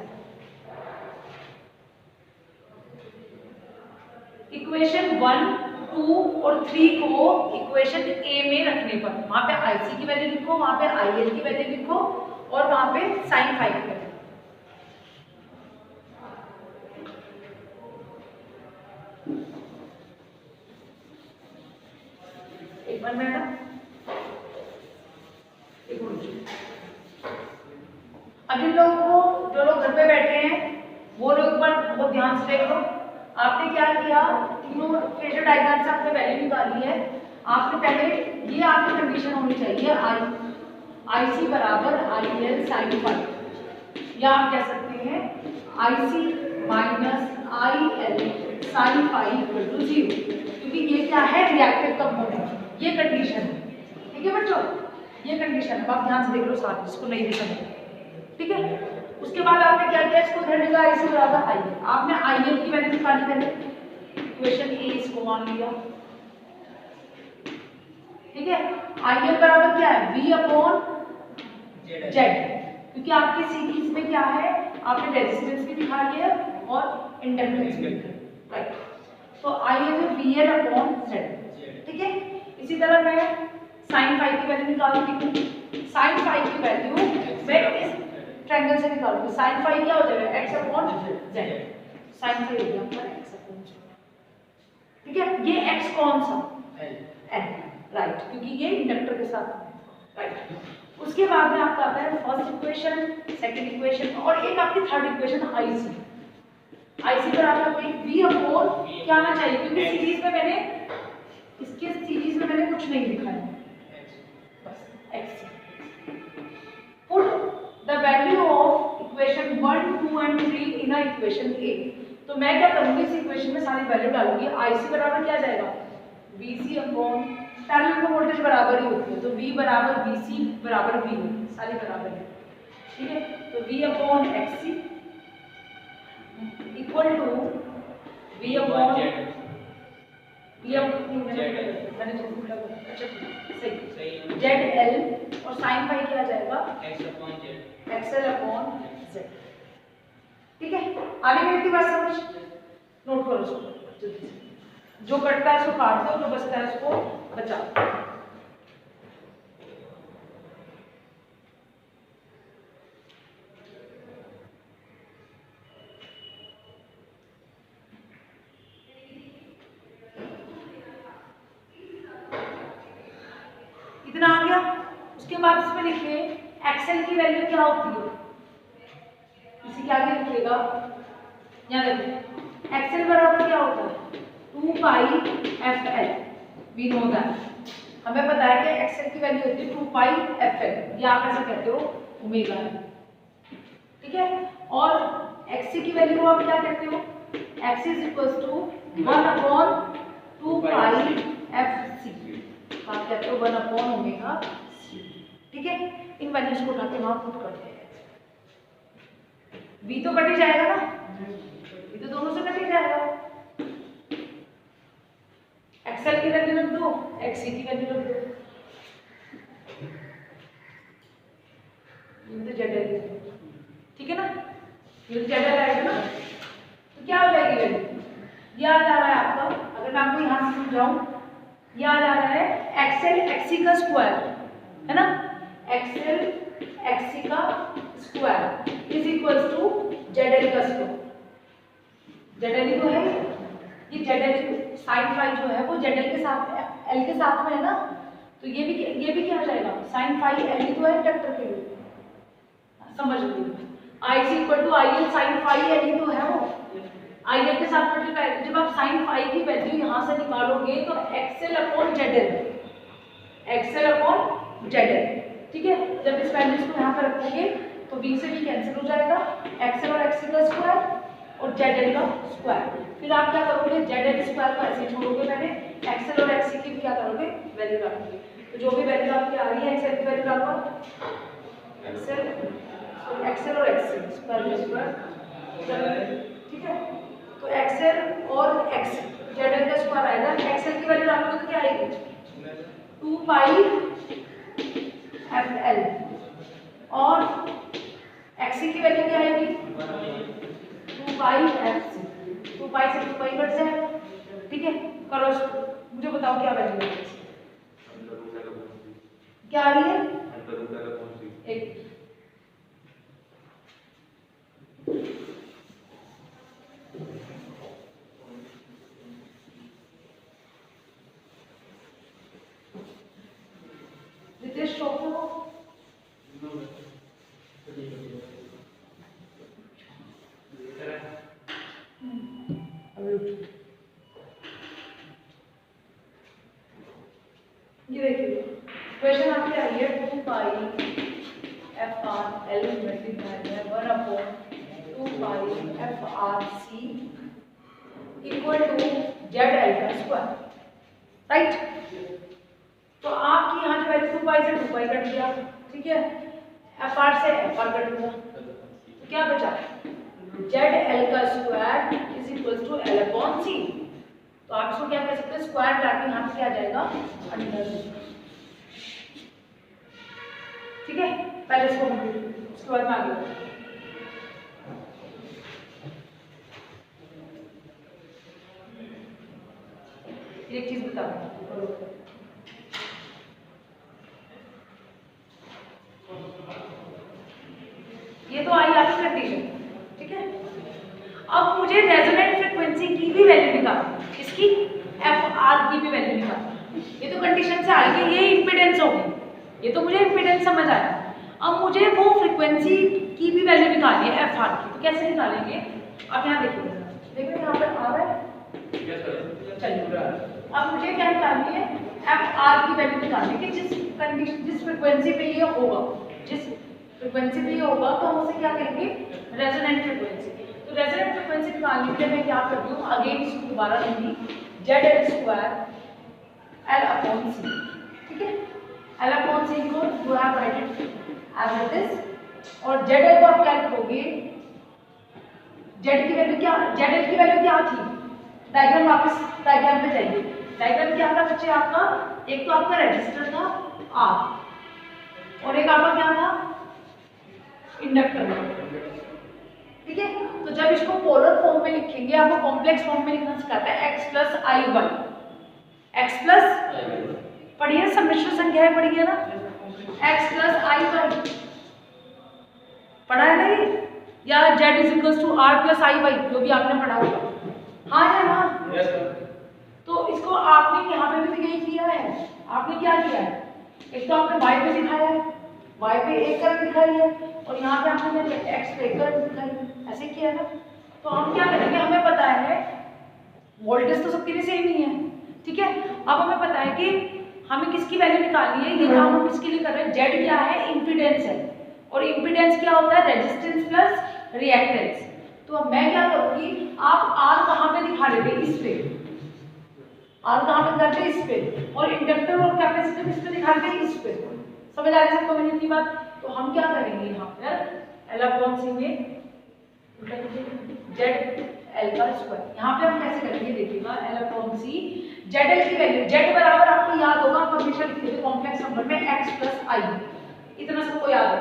इक्वेशन 1, 2 और 3 को इक्वेशन ए में रखने पर वहां पे आईसी की वैल्यू लिखो, वहां पे आईएल की वैल्यू लिखो और वहां पे साइन फाई की वैल्यू। एक बार मैडम अब इन लोगों को, जो लोग घर पे बैठे हैं वो लोग एक बार बहुत ध्यान से देख लो। आपने क्या किया, तीनों फेजर डायग्राम से आपने वैल्यू निकाली है। आपने पहले ये आपकी कंडीशन होनी चाहिए आई सी बराबर आई एल साइन फाई, या आप कह सकते हैं I C minus I L sine phi equal to 0, क्योंकि ये क्या है, रिएक्टिव कंपोनेंट, ये कंडीशन है। ठीक है बच्चों, ये कंडीशन है, आप ध्यान से देख लो साथ, जिसको नहीं देखा। ठीक है, उसके बाद आपने क्या किया, इसको उधर निकाला, आई सी बराबर आई एल, आपने आई एल की वैल्यू निकाली पहले, इक्वेशन ए इसको मान लिया। ठीक है, आई एल बराबर क्या है, वी अपॉन जेड, क्योंकि आपकी सीरीज में क्या है, आपने रेजिस्टेंस भी दिखा लिया और इंडक्टेंस भी दिखा, राइट। तो I L V L upon Z. ठीक है, इसी तरह मैं साइन फाई की वैल्यू निकालती हूँ। साइन फाई की वैल्यू मैं इस ट्रायंगल से निकालूंगी। साइन फाई क्या हो जाएगा, X upon Z, sine phi हो गया हमारा एक्स अपॉन जेड। ठीक है, ये एक्स कौन सा, एल, राइट, क्योंकि ये इंडक्टर के साथ है, राइट। उसके बाद में आपका आता है फर्स्ट इक्वेशन, सेकंड इक्वेशन और एक आपकी थर्ड इक्वेशन आईसी। आईसी बराबर होगी वी अपॉन क्या आना चाहिए, क्योंकि सीरीज में मैंने, इसके सीरीज में मैंने कुछ नहीं लिखा है, बस X. Put the value of equation 1, 2 and 3 in a equation A. तो मैं क्या करूंगी, इस इक्वेशन में सारी वैल्यू डालूंगी। आईसी बराबर क्या आ जाएगा, वीसी अपॉन, पैरेलल में वोल्टेज बराबर ही होती है, तो V बराबर VC बराबर V होगी, सारी बराबर है। ठीक है, तो V upon XC equal to V upon मैंने जो उल्टा बोला, अच्छा सही, ZL और साइन फाई क्या आ जाएगा, XL अपॉन Z। ठीक है, आगे मेरी बात समझ, नोट करो इसको, जो कटता है उसको काट दो, जो बचता है उसको बचा दो। इतना आ गया। उसके बाद इसमें लिखिए एक्सएल की वैल्यू क्या होती है, इसी के आगे लिखिएगा, यहाँ देखिए एक्सएल बराबर क्या होता है, 2 पाई FL, वी नो दैट, हमें पता है कि एक्सएल की वैल्यू होती है 2 पाई FL, या आप ऐसे कहते हो ओमेगा है। ठीक है, और XC की वैल्यू आप क्या कहते हो, XC is equals to 1 upon 2 pi FC, आप कहते हो 1 अपॉन ओमेगा C। ठीक है, इन वैल्यूज को उठा के वहां पुट कर दो, V तो कट ही जाएगा ना, V तो दोनों से कट ही जाएगा। एक्सएल की वैल्यू रख दो, XC की वैल्यू रख दो, ये तो ZL, ठीक है ना, ये ZL आएगा ना, तो क्या हो जाएगी वैल्यू, ये आ जा रहा है आपका, अगर मैं आपको यहाँ से समझाऊं, ये आ जा रहा है XL XC का स्क्वायर, है ना, XL XC का square is equals to ZL का स्क्वायर। ZL तो है, ये ZL साइन फाई जो है वो ZL के साथ, L के साथ में है ना, तो ये भी क्या हो जाएगा, साइन फाई L ही तो है इंडक्टर के लिए, समझ लीजिए। I is equal to I L sine phi L ही तो है वो, आई एल के साथ मल्टीप्लाई, जब आप साइन फाई की वैल्यू यहाँ से निकालोगे तो XL upon ZL, XL upon ZL। ठीक है, जब इस वैल्यूज को यहाँ पर रखोगे तो V से V कैंसिल हो जाएगा, XL और XC का स्क्वायर और ZL का स्क्वायर, फिर आप क्या करोगे, ZL स्क्वायर को ऐसे छोड़ोगे, मैंने XL और XC की क्या करोगे, वैल्यू डालोगे, तो जो भी वैल्यू आपकी आ रही है XL की वैल्यू डालो, XL और XC स्क्वायर, ठीक है, तो XL और XC ZL का स्क्वायर आएगा, XL की वैल्यू डालोगे तो क्या आएगी, 2 पाई FL और XC की वैल्यू क्या आएगी, 2 पाई FC, 2 पाई से 2 पाई कट जाएगा। ठीक है। ठीक है, करो इसको, मुझे बताओ क्या वैल्यू है, क्या आ रही है, एक रितेश शॉप में हो, ये देखिए क्वेश्चन आपके आई है 2 pi F R L multiply है 1/2 pi F R C equal to Z L का स्क्वायर, राइट। तो आपकी यहाँ जो वैल्यू 2 पाई से 2 पाई कट गया, ठीक है, एफ आर से एफ आर कट गया, तो क्या बचा, जेड एल का square is equal to L upon C. तो आप इसको क्या कह सकते हैं, स्क्वायर काट के यहाँ पे क्या आ जाएगा, अंडर, ठीक है। पहले इसको उसके बाद में आगे एक चीज बता, ये तो आई आपकी कंडीशन, ठीक है। अब मुझे रेजोनेंट फ्रीक्वेंसी की भी वैल्यू निकालनी, इसकी एफ आर की भी वैल्यू निकालनी। ये तो कंडीशन से आगे ये इम्पीडेंस होगी, ये तो मुझे इम्पीडेंस समझ आया। अब मुझे वो फ्रीक्वेंसी की भी वैल्यू निकालनी है एफ आर की, तो कैसे निकालेंगे, आप यहाँ देखिए, देखो यहाँ पर आ रहा है, चलिए अब मुझे क्या निकालनी है, एफ आर की वैल्यू निकालनी है कि जिस फ्रीक्वेंसी पे ये होगा, जिस फ्रीक्वेंसी पे ये होगा तो हम उसे क्या कहेंगे, रेजोनेंट फ्रीक्वेंसी। तो रेजोनेंट फ्रीक्वेंसी निकालने के लिए मैं क्या करती हूँ, अगेन इसको दोबारा लूंगी, Z L square L upon C, ठीक है, एल अपॉन सी को you have write it as it is, और जेड एल को आप क्या लिखोगे, जेड की वैल्यू क्या, जेड एल की वैल्यू क्या थी, डायग्राम वापस डायग्राम पे जाइए, डायग्राम क्या था बच्चे आपका, एक तो आपका रजिस्टर था आर और एक आपका क्या था, इंडक्टर, ठीक है। तो जब इसको पोलर फॉर्म में लिखेंगे, आपको कॉम्प्लेक्स फॉर्म में लिखना सिखाता है x plus I Y, x plus पढ़िए, सम्मिश्र संख्या है, पढ़िए ना, x प्लस आई वाई पढ़ा है नहीं, या z is equal to r plus I Y, जो भी आपने पढ़ा होगा, हाँ या ना, तो इसको आपने यहाँ पे भी यही किया है, आपने क्या किया है, एक तो आपने y पे दिखाया है, y पे एक करंट दिखाई है, और यहाँ पे आपने x पे एक करंट दिखाई है, ऐसे किया है ना। तो हम क्या करेंगे, हमें पता है वोल्टेज तो सबके लिए सेम ही है, ठीक है। अब हमें पता है कि हमें किसकी वैल्यू निकालनी है, ये काम हम किसके लिए कर रहे हैं, z क्या है, इम्पीडेंस है, और इम्पीडेंस क्या होता है, रेजिस्टेंस प्लस रिएक्टेंस। तो अब मैं क्या करूँगी, आप r कहाँ पे दिखा रहे थे, इस पे, r कहाँ पे दिखा रहे थे, इस पे, और इंडक्टर और कैपेसिटर किस पे दिखा रहे थे, इस पे, समझ आ रही है सबको मेरी इतनी बात। तो हम क्या करेंगे, यहाँ पर एल अपॉन सी में जेड एल का स्क्वायर, यहाँ पे हम कैसे करेंगे देखिएगा, एल अपॉन सी जेड एल की वैल्यू, जेड बराबर आपको याद होगा, आप हमेशा लिखते थे कॉम्प्लेक्स नंबर में x प्लस आई, इतना सबको याद है,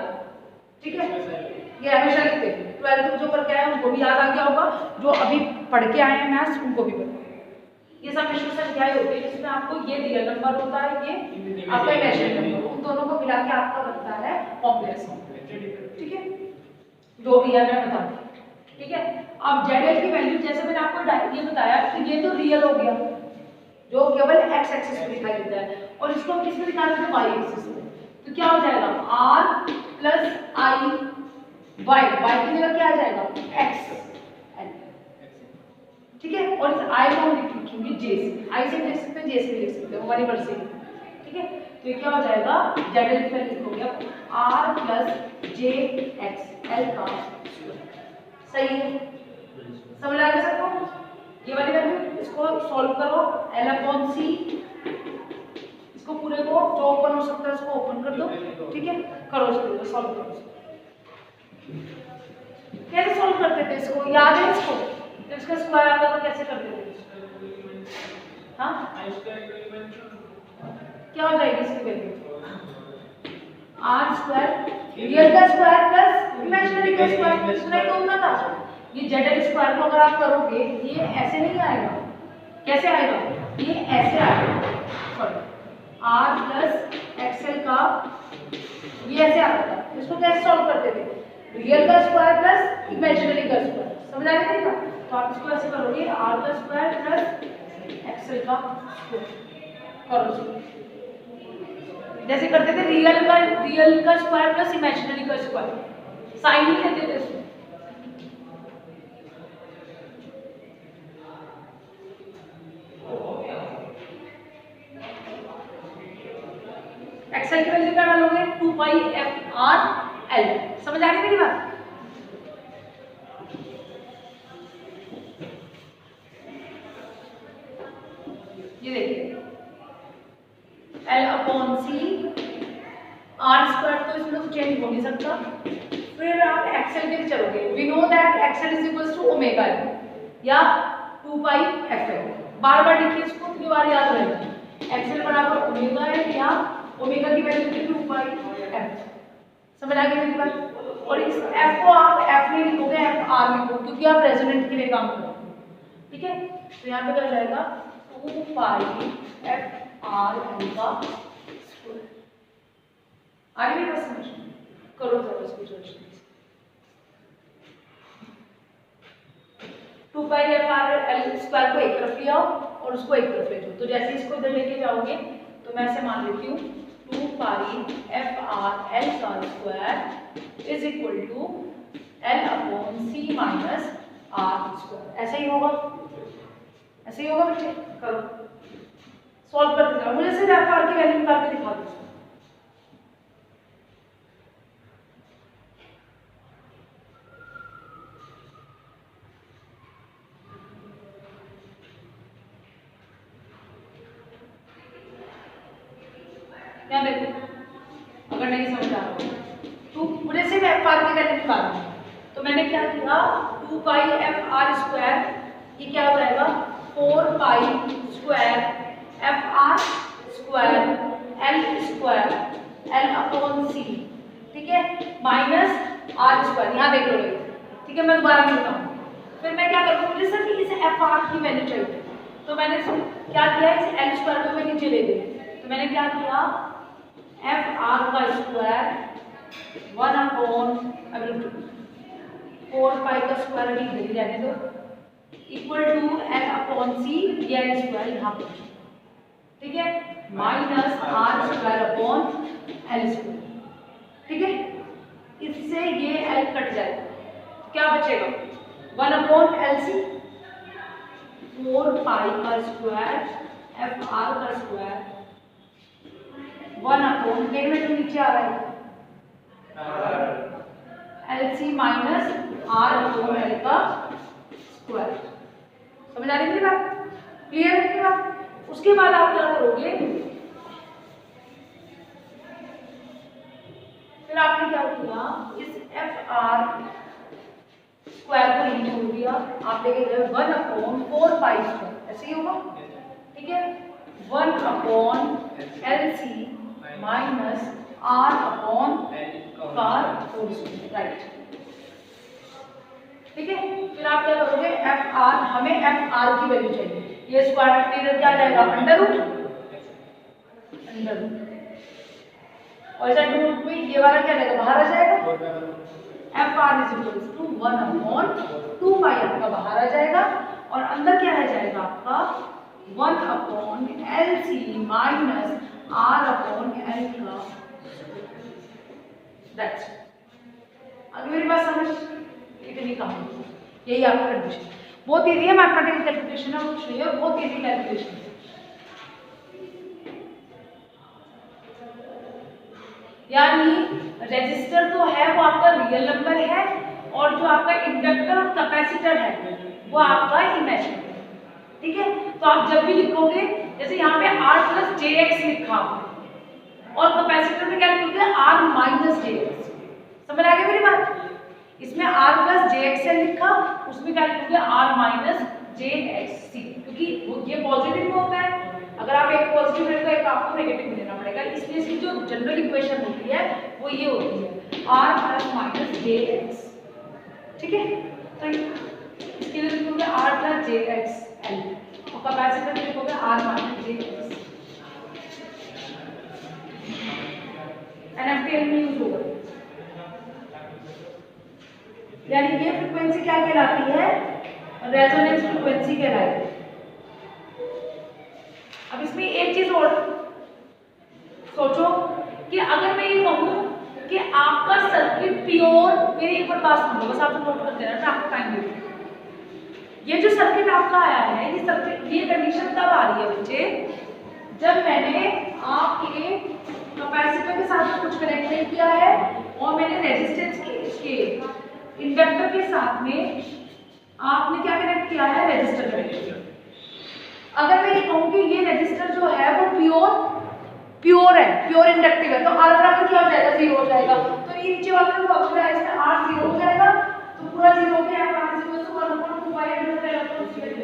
ठीक है, ये हमेशा लिखते थे, 12th जो करके आए उनको भी याद आ गया होगा, जो अभी पढ़ के आए हैं मैथ्स उनको भी पता। ये सम्मिश्र संख्याएं होती है जिसमें आपको ये रियल नंबर होता है, ये आपका इमेजिनरी नंबर, उन दोनों को मिला के आपका बनता है कॉम्प्लेक्स नंबर, ठीक है, जो भी है मैं बता दूं, ठीक है। अब जेड एल की वैल्यू जैसे मैंने आपको ये बताया कि ये तो रियल हो गया, जो केवल एक्स एक्सिस पे दिखाई देता है, और इसको हम किस पे दिखा देते हैं, वाई एक्सिस पे, तो क्या हो जाएगा, R plus I Y, Y की जगह क्या आ जाएगा, एक्स, ठीक है, और इस आई को हम लिखेंगे जे से, आई से लिख सकते हैं, जे से लिख सकते हैं, हमारी मर्जी, ठीक है। तो ये क्या हो जाएगा, जेड एल की वैल्यू लिखोगे R plus J X L का, सही है, समझ आ गया सबको, ये वाली वैल्यू, इसको सॉल्व करो, एल अपॉन सी, इसको पूरे को जो ओपन हो सकता है उसको ओपन कर दो, ठीक है, करो इसको सॉल्व करो, कैसे सॉल्व करते थे इसको, याद है इसको, तो इसका स्क्वायर आता तो कैसे करते थे, हाँ क्या हो जाएगी इसकी वैल्यू, आर स्क्वायर, रियल का स्क्वायर प्लस इमेजिनरी का स्क्वायर, इसमें तो होना था, ये जेड एल स्क्वायर को अगर आप करोगे ये ऐसे नहीं आएगा, कैसे आएगा, ये ऐसे आएगा, सॉरी आर प्लस एक्सएल का ये ऐसे आता था। इसको कैसे सॉल्व करते थे, रियल का स्क्वायर प्लस इमेजिनरी का स्क्वायर, समझ आ रहा है? तो आप इसको ऐसे करोगे आर का स्क्वायर प्लस एक्सएल का स्क्वायर करो, जैसे करते थे रियल का स्क्वायर प्लस इमेजिनरी का स्क्वायर, साइन ही लेते थे इसमें। एक्सएल की वैल्यू क्या डालोगे, 2 पाई एफ आर एल, समझ आ रही है मेरी बात? ये देखिए L upon C, R square तो इसमें तो चेंज हो नहीं सकता। फिर आप एक्सएल के लिए चलोगे, we know that XL is equals to omega L या 2 पाई एफ एल, बार बार लिखिए इसको, कितनी बार याद रहेगा, एक्सएल बराबर ओमेगा एल या ओमेगा की वैल्यू कितनी 2 पाई एफ, समझ आ गई मेरी बात? और इस एफ को आप एफ नहीं लिखोगे, एफ आर लिखोगे, क्योंकि आप रेजोनेंट के लिए काम करोगे, ठीक है? तो यहाँ पे क्या जाएगा 2 पाई एफ आर एल का स्क्वायर। आगे भी बस समझ करो जरा इसको solution. 2 pi F R L square को एक तरफ ले आओ और उसको एक तरफ ले जाओ, तो जैसे इसको इधर लेके जाओगे तो मैं ऐसे मान लेती हूँ 2 पाई एफ आर एल का square is equal to L upon C minus R square, ऐसा ही होगा, ऐसे ही होगा बच्चे, करो सॉल्व करते जाओ, मुझे सिर्फ एफ आर की वैल्यू निकाल के दिखा दो। यहाँ देखो अगर नहीं समझ आ रहा तो मुझे सिर्फ एफ आर की वैल्यू निकालनी है, तो मैंने क्या किया 2 पाई एफ आर स्क्वायर, ये क्या हो जाएगा 4 pi square F R square L square L upon C, ठीक है, माइनस आर स्क्वायर, यहाँ देख लो, ठीक है? मैं दोबारा लिखता हूँ, फिर मैं क्या करूँगा, मुझे सिर्फ इस एफ आर की वैल्यू चाहिए, तो मैंने क्या किया, इस एल स्क्वायर को मैं नीचे ले गई, तो मैंने क्या किया एफ आर का स्क्वायर 1 अपॉन 4 पाई का स्क्वायर भी इधर ही रहने दो equal to L upon C, ये एल स्क्वायर यहाँ पर, ठीक है, minus R square upon L square, ठीक है? इससे ये एल कट जाएगा, क्या बचेगा 1 अपॉन एल सी, 4 पाई का स्क्वायर एफ आर का स्क्वायर 1 अपॉन के में तो नीचे आ रहा है L C minus R upon L का स्क्वायर, समझ आ रही है बात? क्लियर है की बात? उसके बाद आप क्या करोगे, फिर आपने क्या किया, इस एफ आर स्क्वायर को नहीं छोड़ दिया, आप लेके गए 1 अपॉन 4 पाई स्क्वायर, ऐसे ही होगा, ठीक है, 1 upon L C minus R upon कार होल स्क्वायर, राइट, ठीक है? फिर आप क्या करोगे, एफ आर, हमें एफ आर की वैल्यू चाहिए, ये स्क्वायर का क्या आ जाएगा अंडर रूट, और इस अंडर रूट में ये वाला क्या जाएगा, बाहर आ जाएगा, F R is equal to 1 upon 2 pi आपका बाहर आ जाएगा, और अंदर क्या रह जाएगा आपका 1 upon L C minus R upon L का, दैट्स, अगर मेरी बात समझ इतनी कहानी, यही आपका कंडीशन, बहुत इजी है, मैथमेटिकल कैलकुलेशन है, कुछ नहीं है, बहुत इजी कैलकुलेशन है। यानी रेजिस्टर तो है वो आपका रियल नंबर है, और जो आपका इंडक्टर और कैपेसिटर है वो आपका इमेजिनरी है, ठीक है? तो आप जब भी लिखोगे, जैसे यहाँ पे R प्लस JX लिखा और कैपेसिटर में क्या लिखोगे R माइनस JX, समझ आ गई मेरी बात? इसमें R प्लस JXL लिखा, उसमें क्या लिखोगे R माइनस JXC, क्योंकि ये पॉजिटिव में होता है, अगर आप एक पॉजिटिव मिलेगा एक आपको नेगेटिव मिलना पड़ेगा, इसलिए इसकी जो जनरल इक्वेशन होती है वो ये होती है R प्लस माइनस JX, ठीक है? तो इसके लिए लिखोगे R प्लस JXL, और कैपेसिटर में लिखोगे R माइनस J NFTL में यूज होगा। यानी ये फ्रीक्वेंसी क्या कहलाती है? रेजोनेंस फ्रीक्वेंसी कहलाती है। अब इसमें एक चीज और सोचो कि अगर मैं ये कहूँ कि आपका सर्किट प्योर, मेरी एक बार बात सुनो, बस आप नोट कर देना, मैं आपको टाइम दे दूँ। ये जो सर्किट आपका आया है, ये सर्किट, ये कंडीशन तब आ रही है बच्चे जब मैंने आपके कैपेसिटर के साथ कुछ कनेक्ट नहीं किया है और मैंने रेजिस्टेंस के इंडक्टर के साथ में आपने क्या कनेक्ट किया है? Register connect. अगर मैं ये कहूँ कि ये रेजिस्टर जो है वो प्योर है, प्योर इंडक्टिव है, तो R बराबर क्या हो जाएगा? 0 हो जाएगा। तो ये नीचे वाला जो फॉर्मूला है इसमें R 0 हो जाएगा, तो पूरा 0 हो गया। R = 1/2 पाई हो जाएगा, तो उसी में 0।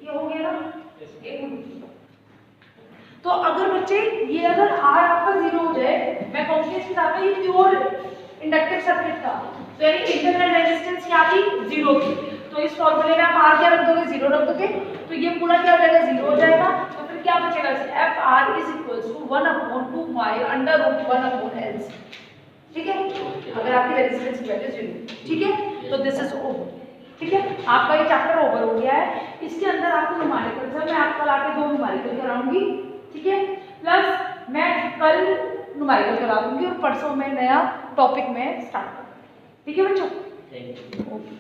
ये हो गया ना? तो अगर बच्चे ये अगर R आपका 0 हो जाए, मैं कहूँ कि इसके साथ में ये प्योर इंडक्टिव सर्किट था, तो यानी इंटरनल रेजिस्टेंस क्या थी? 0 थी। तो इस फॉर्मूले में आप R क्या रख दोगे? 0 रख दोगे, तो ये पूरा क्या हो जाएगा? 0 हो जाएगा। तो फिर क्या बचेगा? FR = 1/2 ठीक है, अगर आपकी रेजिस्टेंस की वैल्यू 0। ठीक है, तो दिस इज ओवर। ठीक है, आपका ये चैप्टर ओवर हो गया है। इसके अंदर आपको न्यूमेरिकल, सर मैं आपको लाके 2 न्यूमेरिकल कराऊंगी, ठीक है, प्लस मैं कल न्यूमेरिकल करा दूंगी और परसों मैं नया टॉपिक में स्टार्ट करूंगी। ठीक है बच्चों? ओके।